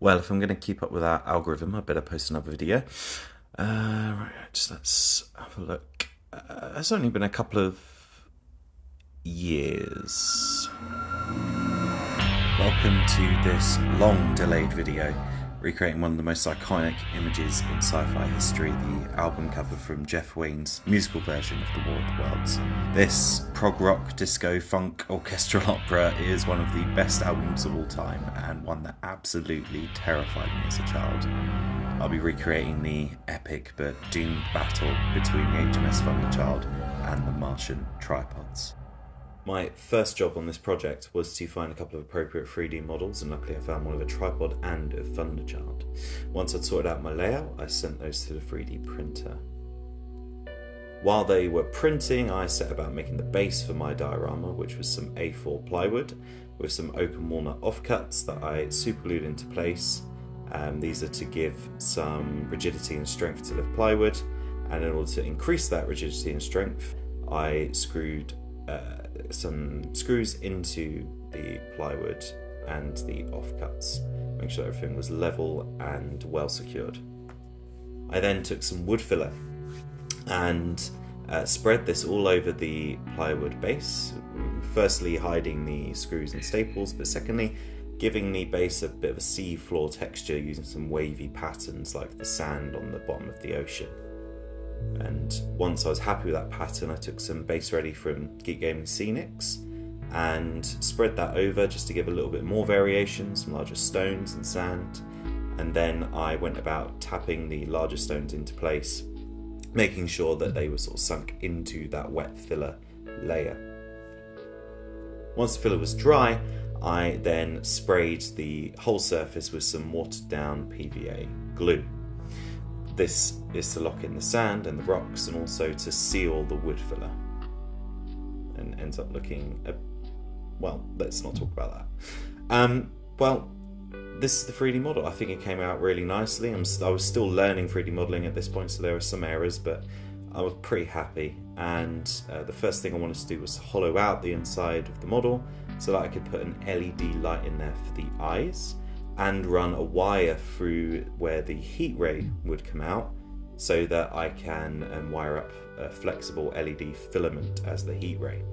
Well, if I'm going to keep up with our algorithm, I better post another video. Right, just let's have a look. It's only been a couple of years. Welcome to this long delayed video, recreating one of the most iconic images in sci-fi history, the album cover from Jeff Wayne's musical version of The War of the Worlds. This prog rock, disco, funk, orchestral opera is one of the best albums of all time, and one that absolutely terrified me as a child. I'll be recreating the epic but doomed battle between the HMS Thunderchild and the Martian tripods. My first job on this project was to find a couple of appropriate 3D models, and luckily I found one of a tripod and a Thunderchild. Once I'd sorted out my layout, I sent those to the 3D printer. While they were printing, I set about making the base for my diorama, which was some A4 plywood with some oaken walnut offcuts that I superglued into place. These are to give some rigidity and strength to the plywood, and in order to increase that rigidity and strength, I screwed some screws into the plywood and the offcuts, make sure everything was level and well secured. I then took some wood filler and spread this all over the plywood base, firstly hiding the screws and staples, but secondly giving the base a bit of a sea floor texture using some wavy patterns like the sand on the bottom of the ocean. And once I was happy with that pattern, I took some base ready from Geek Gaming Scenics and spread that over just to give a little bit more variation, some larger stones and sand. And then I went about tapping the larger stones into place, making sure that they were sort of sunk into that wet filler layer. Once the filler was dry, I then sprayed the whole surface with some watered down PVA glue. This is to lock in the sand and the rocks, and also to seal the wood filler, and ends up looking well, let's not talk about that. Well, this is the 3D model. I think it came out really nicely. I was still learning 3D modelling at this point, so there were some errors, but I was pretty happy. And the first thing I wanted to do was hollow out the inside of the model so that I could put an LED light in there for the eyes, and run a wire through where the heat ray would come out so that I can wire up a flexible LED filament as the heat ray.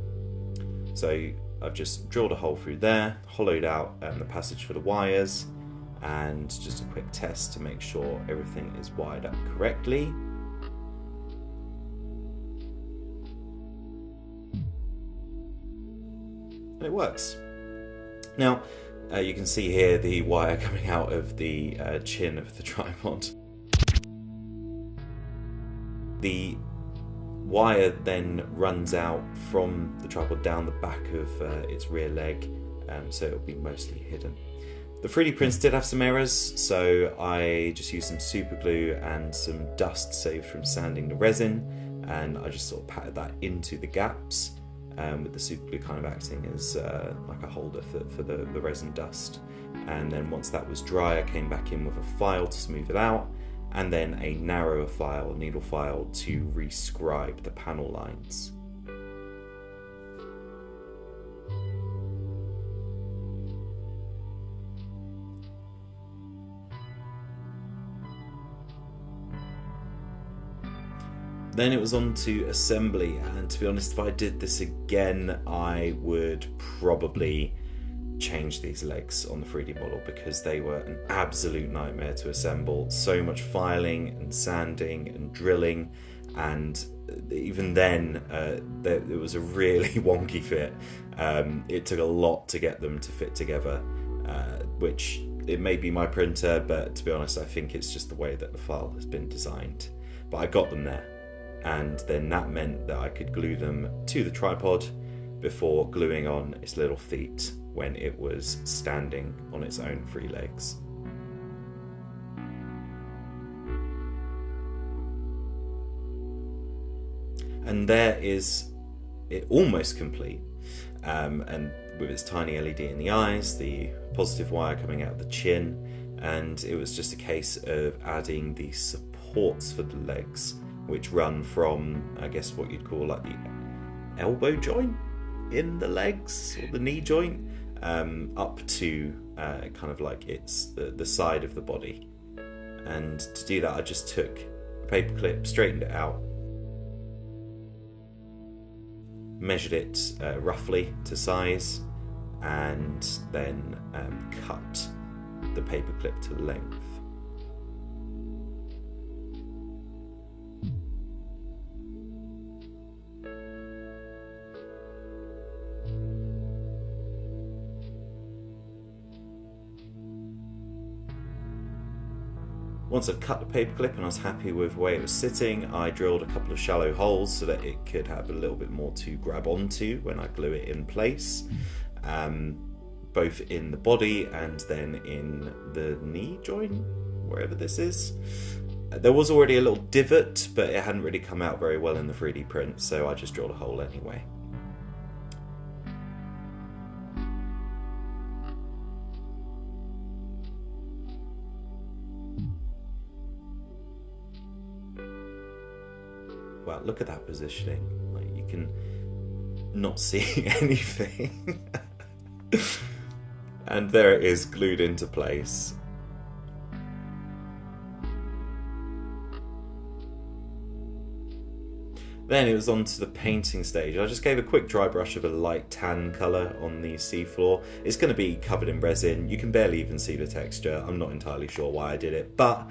So I've just drilled a hole through there, hollowed out the passage for the wires, and just a quick test to make sure everything is wired up correctly. And it works. Now, you can see here the wire coming out of the chin of the tripod. The wire then runs out from the tripod down the back of its rear leg, so it'll be mostly hidden. The 3D prints did have some errors, so I just used some super glue and some dust saved from sanding the resin, and I just sort of patted that into the gaps, with the super glue kind of acting as like a holder for the resin dust. And then once that was dry, I came back in with a file to smooth it out, and then a narrower file, needle file, to rescribe the panel lines. Then it was on to assembly, and to be honest, if I did this again, I would probably change these legs on the 3D model, because they were an absolute nightmare to assemble. So much filing and sanding and drilling, and even then it was a really wonky fit. It took a lot to get them to fit together, which it may be my printer, but to be honest, I think it's just the way that the file has been designed. But I got them there. And then that meant that I could glue them to the tripod before gluing on its little feet when it was standing on its own 3 legs. And there is it, almost complete, and with its tiny LED in the eyes, the positive wire coming out of the chin, and it was just a case of adding the supports for the legs, which run from, I guess what you'd call like the elbow joint in the legs, or the knee joint, up to kind of like it's the side of the body. And to do that, I just took a paper clip, straightened it out, measured it roughly to size, and then cut the paperclip to length. Once I'd cut the paperclip and I was happy with the way it was sitting, I drilled a couple of shallow holes so that it could have a little bit more to grab onto when I glue it in place, both in the body and then in the knee joint, wherever this is. There was already a little divot, but it hadn't really come out very well in the 3D print, so I just drilled a hole anyway. Wow, look at that positioning. Like, you can not see anything. And there it is, glued into place. Then it was on to the painting stage. I just gave a quick dry brush of a light tan colour on the seafloor. It's going to be covered in resin. You can barely even see the texture. I'm not entirely sure why I did it, but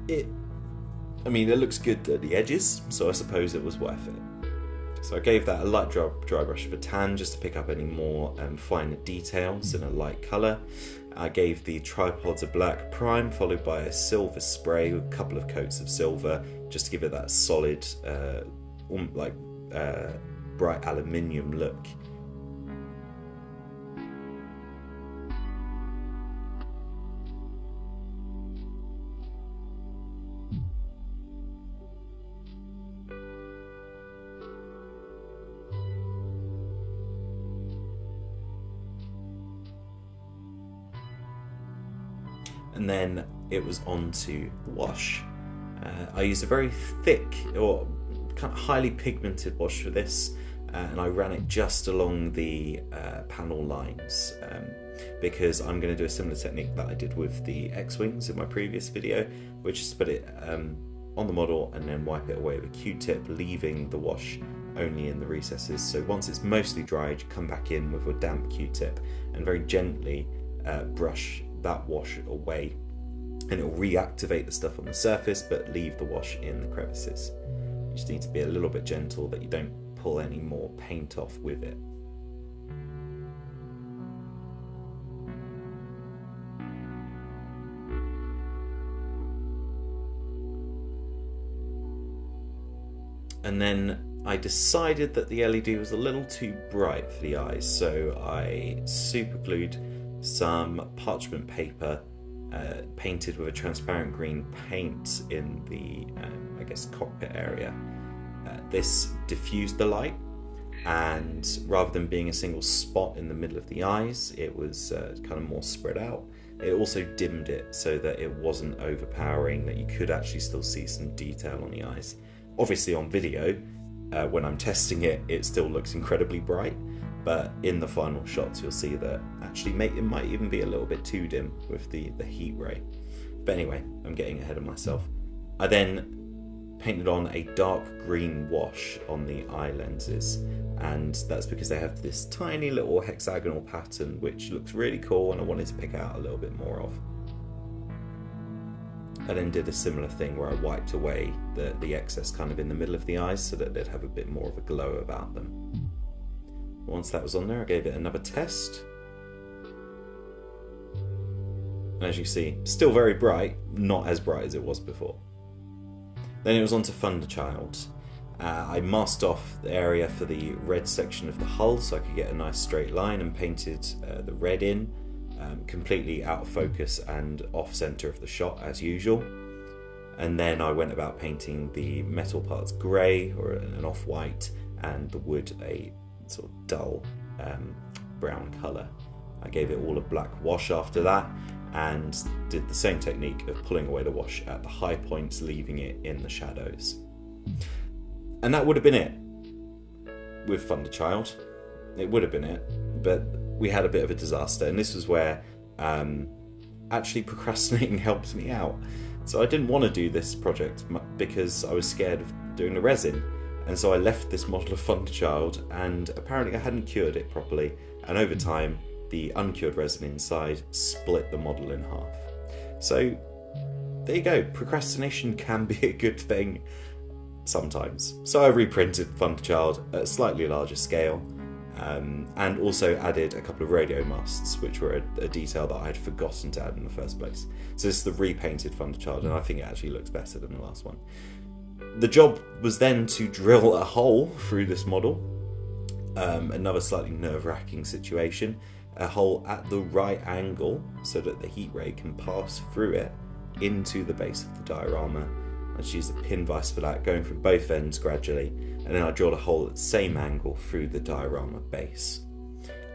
it looks good at the edges, so I suppose it was worth it. So I gave that a light dry brush of a tan just to pick up any more finer details in a light colour. I gave the tripods a black prime followed by a silver spray with a couple of coats of silver just to give it that solid, bright aluminium look. And then it was on to the wash. I used a very thick or kind of highly pigmented wash for this, and I ran it just along the panel lines because I'm going to do a similar technique that I did with the X-Wings in my previous video, which is to put it on the model and then wipe it away with a Q-tip, leaving the wash only in the recesses. So once it's mostly dried, you come back in with a damp Q-tip and very gently brush that wash away, and it will reactivate the stuff on the surface but leave the wash in the crevices. You just need to be a little bit gentle that you don't pull any more paint off with it. And then I decided that the LED was a little too bright for the eyes, so I super glued some parchment paper painted with a transparent green paint in the cockpit area. This diffused the light, and rather than being a single spot in the middle of the eyes, it was kind of more spread out. It also dimmed it so that it wasn't overpowering, that you could actually still see some detail on the eyes. Obviously on video, when I'm testing it, it still looks incredibly bright, but in the final shots you'll see that actually it might even be a little bit too dim with the heat ray. But anyway, I'm getting ahead of myself. I then painted on a dark green wash on the eye lenses, and that's because they have this tiny little hexagonal pattern which looks really cool and I wanted to pick out a little bit more of. I then did a similar thing where I wiped away the excess kind of in the middle of the eyes so that they'd have a bit more of a glow about them. Once that was on there, I gave it another test. And as you see, still very bright, not as bright as it was before. Then it was on to Thunderchild. I masked off the area for the red section of the hull so I could get a nice straight line, and painted the red in, completely out of focus and off center of the shot as usual. And then I went about painting the metal parts grey or an off-white, and the wood a sort of dull brown colour. I gave it all a black wash after that, and did the same technique of pulling away the wash at the high points, leaving it in the shadows. And that would have been it with Thunderchild. It would have been it, but we had a bit of a disaster, and this was where actually procrastinating helped me out. So I didn't want to do this project because I was scared of doing the resin, and so I left this model of Thunderchild, and apparently I hadn't cured it properly, and over time the uncured resin inside split the model in half. So there you go, procrastination can be a good thing sometimes. So I reprinted Thunderchild at a slightly larger scale, and also added a couple of radio masts, which were a detail that I had forgotten to add in the first place. So this is the repainted Thunderchild, and I think it actually looks better than the last one. The job was then to drill a hole through this model, another slightly nerve-wracking situation, a hole at the right angle so that the heat ray can pass through it into the base of the diorama. I just used a pin vise for that, going from both ends gradually, and then I drilled a hole at the same angle through the diorama base.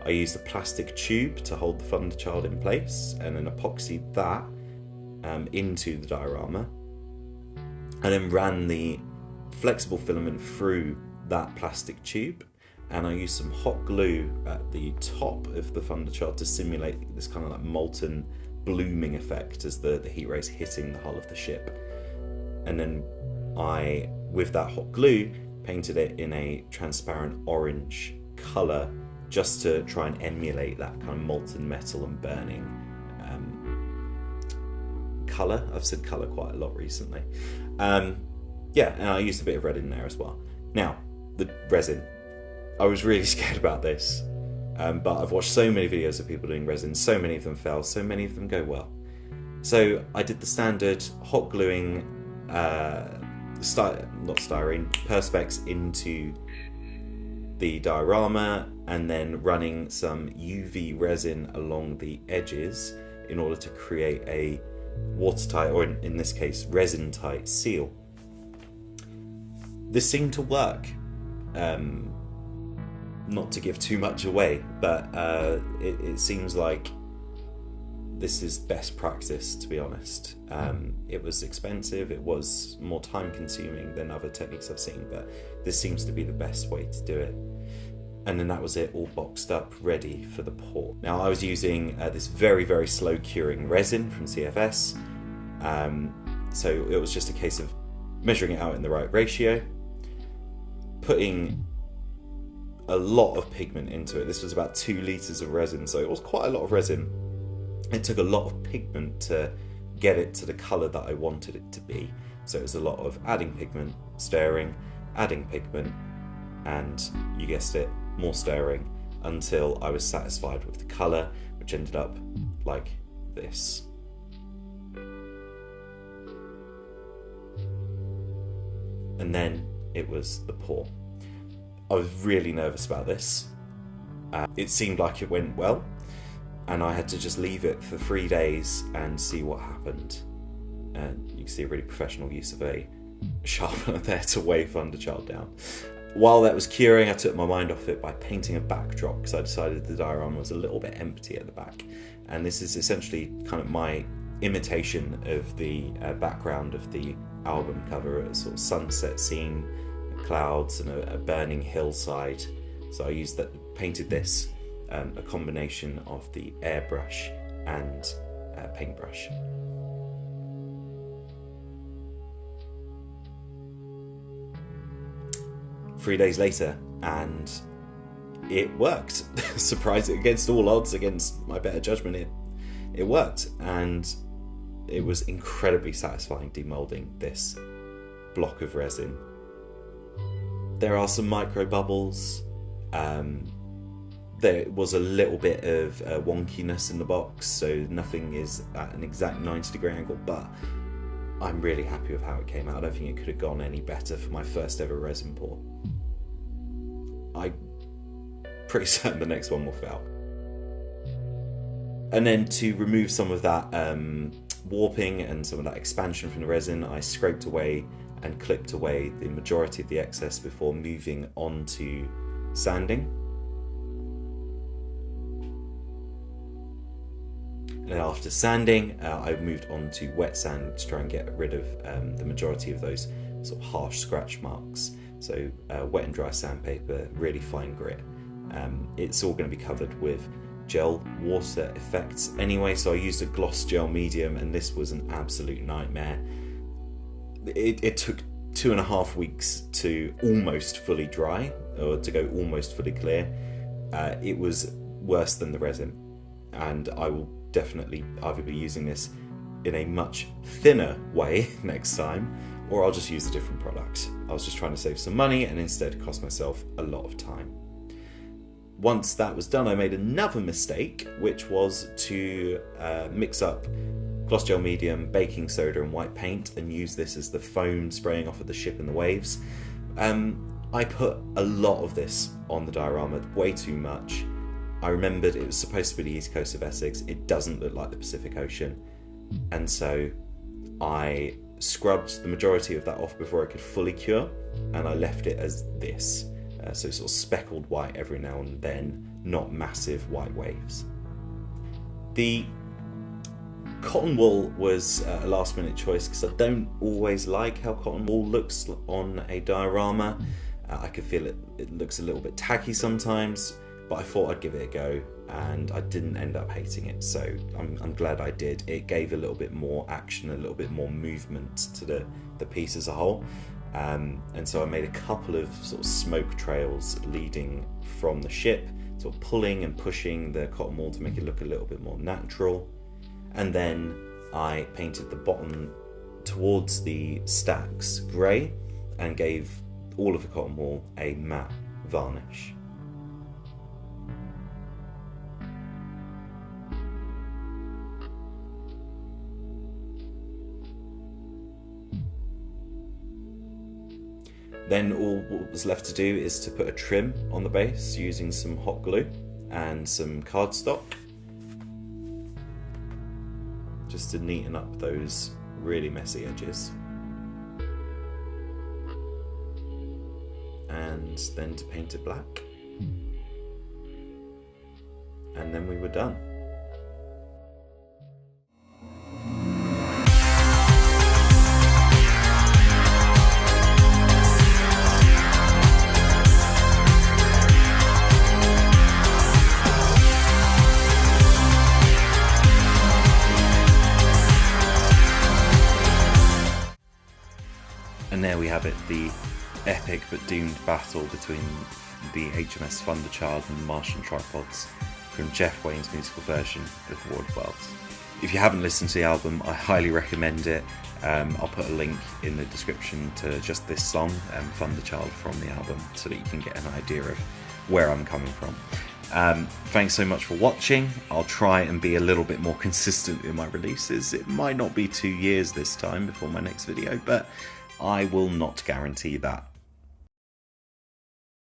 I used a plastic tube to hold the Thunderchild in place, and then epoxied that into the diorama, and then ran the flexible filament through that plastic tube, and I used some hot glue at the top of the Thunderchild to simulate this kind of like molten blooming effect as the heat rays hitting the hull of the ship. And then I, with that hot glue, painted it in a transparent orange colour just to try and emulate that kind of molten metal and burning colour. I've said colour quite a lot recently. Yeah, and I used a bit of red in there as well. Now, the resin. I was really scared about this, but I've watched so many videos of people doing resin, so many of them fail, so many of them go well. So I did the standard hot gluing, perspex into the diorama, and then running some UV resin along the edges in order to create a watertight, or in this case, resin-tight seal. This seemed to work. Not to give too much away, but it seems like this is best practice, to be honest. It was expensive, it was more time consuming than other techniques I've seen, but this seems to be the best way to do it. And then that was it, all boxed up, ready for the pour. Now I was using this very, very slow curing resin from CFS, so it was just a case of measuring it out in the right ratio, putting a lot of pigment into it. This was about 2 litres of resin, so it was quite a lot of resin. It took a lot of pigment to get it to the colour that I wanted it to be. So it was a lot of adding pigment, stirring, adding pigment, and you guessed it, more stirring, until I was satisfied with the colour, which ended up like this. And then it was the pour. I was really nervous about this. It seemed like it went well, and I had to just leave it for 3 days and see what happened. And you can see a really professional use of a sharpener there to weigh Thunderchild down. While that was curing, I took my mind off it by painting a backdrop, because I decided the diorama was a little bit empty at the back. And this is essentially kind of my imitation of the background of the album cover, a sort of sunset scene, clouds and a burning hillside. So I used that, painted this, a combination of the airbrush and paintbrush. Three days later, and it worked. Surprising, against all odds, against my better judgment, it worked, and it was incredibly satisfying demolding this block of resin. There are some micro bubbles. There was a little bit of wonkiness in the box, so nothing is at an exact 90-degree angle, but I'm really happy with how it came out. I don't think it could have gone any better for my first ever resin pour. I'm pretty certain the next one will fail. And then to remove some of that warping and some of that expansion from the resin, I scraped away and clipped away the majority of the excess before moving on to sanding. And then after sanding, I moved on to wet sand to try and get rid of the majority of those sort of harsh scratch marks. So wet and dry sandpaper, really fine grit. It's all going to be covered with gel water effects anyway, so I used a gloss gel medium, and this was an absolute nightmare. It took 2.5 weeks to almost fully dry, or to go almost fully clear. It was worse than the resin, and I will definitely either be using this in a much thinner way next time, or I'll just use a different product. I was just trying to save some money and instead cost myself a lot of time. Once that was done, I made another mistake, which was to mix up gloss gel medium, baking soda and white paint and use this as the foam spraying off of the ship in the waves. I put a lot of this on the diorama, way too much. I remembered it was supposed to be the east coast of Essex. It doesn't look like the Pacific Ocean. And so I scrubbed the majority of that off before it could fully cure, and I left it as this. So sort of speckled white every now and then, not massive white waves. The cotton wool was a last minute choice because I don't always like how cotton wool looks on a diorama. I could feel it looks a little bit tacky sometimes, but I thought I'd give it a go, and I didn't end up hating it, so I'm glad I did. It gave a little bit more action, a little bit more movement to the piece as a whole. And so I made a couple of sort of smoke trails leading from the ship, sort of pulling and pushing the cotton wool to make it look a little bit more natural. And then I painted the bottom towards the stacks grey and gave all of the cotton wool a matte varnish. Then all what was left to do is to put a trim on the base using some hot glue and some cardstock, just to neaten up those really messy edges. And then to paint it black. And then we were done. And there we have it, the epic but doomed battle between the HMS Thunderchild and the Martian tripods from Jeff Wayne's musical version of The Waroftheworlds. If you haven't listened to the album, I highly recommend it. I'll put a link in the description to just this song, Thunderchild, from the album, so that you can get an idea of where I'm coming from. Thanks so much for watching. I'll try and be a little bit more consistent in my releases. It might not be 2 years this time before my next video, but I will not guarantee that.